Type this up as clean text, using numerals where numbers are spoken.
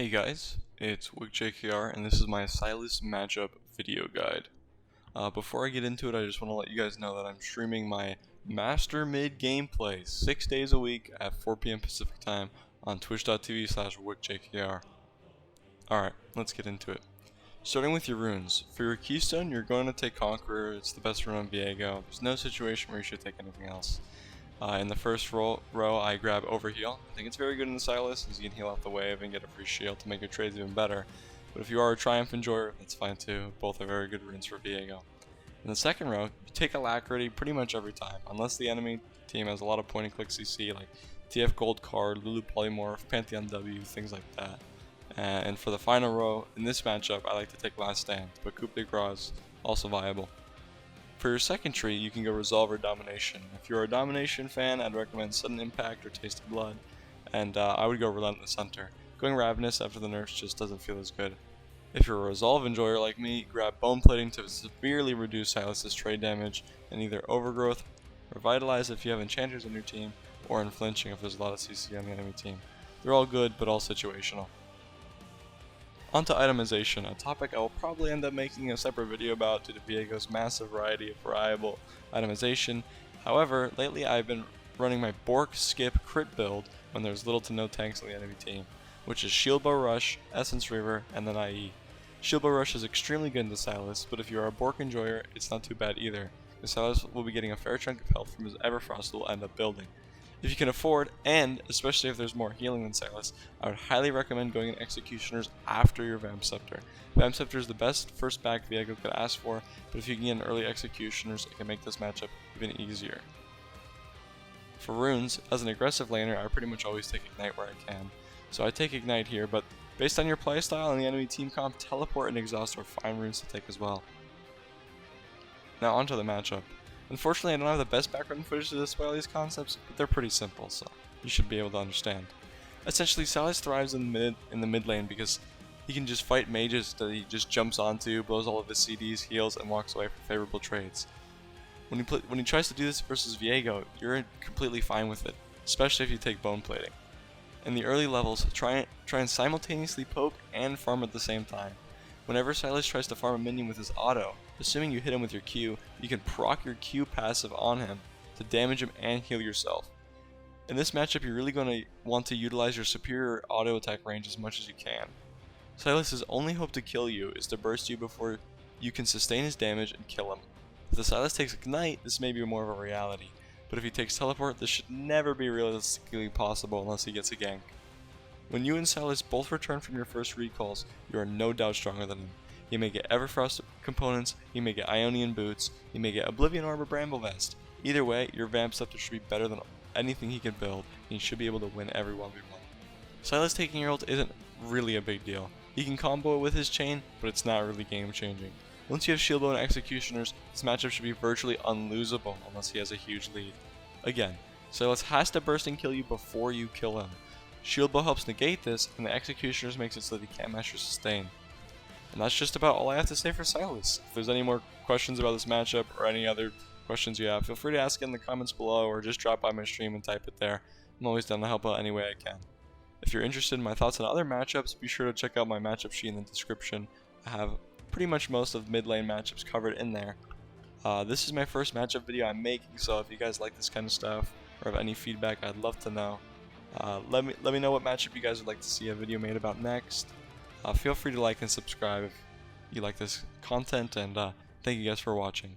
Hey guys, it's WickJKR and this is my Sylas matchup video guide. Before I get into it, I just want to let you guys know that I'm streaming my Master Mid gameplay 6 days a week at 4 p.m. Pacific time on twitch.tv/WickJKR. Alright, let's get into it. Starting with your runes. For your keystone, you're going to take Conqueror. It's the best rune on Viego. There's no situation where you should take anything else. In the first row, I grab Overheal. I think it's very good in the Sylas, as you can heal off the wave and get a free shield to make your trades even better. But if you are a Triumph Enjoyer, that's fine too. Both are very good runes for Viego. In the second row, you take Alacrity pretty much every time, unless the enemy team has a lot of point and click CC like TF Gold Card, Lulu Polymorph, Pantheon W, things like that. And for the final row, in this matchup, I like to take Last Stand, but Coup de Grace is also viable. For your second tree, you can go Resolve or Domination. If you're a Domination fan, I'd recommend Sudden Impact or Taste of Blood, and I would go Relentless Hunter. Going Ravenous after the nerfs just doesn't feel as good. If you're a Resolve enjoyer like me, grab Bone Plating to severely reduce Sylas' trade damage, and either Overgrowth, Revitalize if you have Enchanters on your team, or Unflinching if there's a lot of CC on the enemy team. They're all good, but all situational. Onto itemization, a topic I will probably end up making a separate video about due to Viego's massive variety of variable itemization. However, lately I've been running my Bork Skip crit build when there's little to no tanks on the enemy team, which is Shield Bow Rush, Essence Reaver, and then IE. Shield Bow Rush is extremely good in the Sylas, but if you are a Bork enjoyer, it's not too bad either. The Sylas will be getting a fair chunk of health from his Everfrost will end up building. If you can afford, and especially if there's more healing than Sylas, I would highly recommend going in Executioners after your Vamp Scepter. Vamp Scepter is the best first back Viego could ask for, but if you can get in early Executioners, it can make this matchup even easier. For runes, as an aggressive laner, I pretty much always take Ignite where I can. So I take Ignite here, but based on your playstyle and the enemy team comp, Teleport and Exhaust are fine runes to take as well. Now onto the matchup. Unfortunately, I don't have the best background footage to display all these concepts, but they're pretty simple, so you should be able to understand. Essentially, Sylas thrives in the mid lane because he can just fight mages that he just jumps onto, blows all of his CDs, heals, and walks away for favorable trades. When he tries to do this versus Viego, you're completely fine with it, especially if you take Bone Plating. In the early levels, try and simultaneously poke and farm at the same time. Whenever Sylas tries to farm a minion with his auto, assuming you hit him with your Q, you can proc your Q passive on him to damage him and heal yourself. In this matchup, you're really going to want to utilize your superior auto attack range as much as you can. Sylas' only hope to kill you is to burst you before you can sustain his damage and kill him. If the Sylas takes Ignite, this may be more of a reality, but if he takes Teleport, this should never be realistically possible unless he gets a gank. When you and Sylas both return from your first recalls, you are no doubt stronger than him. He may get Everfrost components, he may get Ionian boots, he may get Oblivion Orb or Bramble Vest. Either way, your Vamp Scepter should be better than anything he can build, and you should be able to win every 1v1. Sylas taking your ult isn't really a big deal. He can combo it with his chain, but it's not really game changing. Once you have Shield Bow and Executioners, this matchup should be virtually unlosable unless he has a huge lead. Again, Sylas has to burst and kill you before you kill him. Shield Bow helps negate this, and the Executioners makes it so that he can't match your sustain. And that's just about all I have to say for Sylas. If there's any more questions about this matchup or any other questions you have, feel free to ask it in the comments below or just drop by my stream and type it there. I'm always down to help out any way I can. If you're interested in my thoughts on other matchups, be sure to check out my matchup sheet in the description. I have pretty much most of mid lane matchups covered in there. This is my first matchup video I'm making, so if you guys like this kind of stuff or have any feedback, I'd love to know. Let me know what matchup you guys would like to see a video made about next. Feel free to like and subscribe if you like this content, and thank you guys for watching.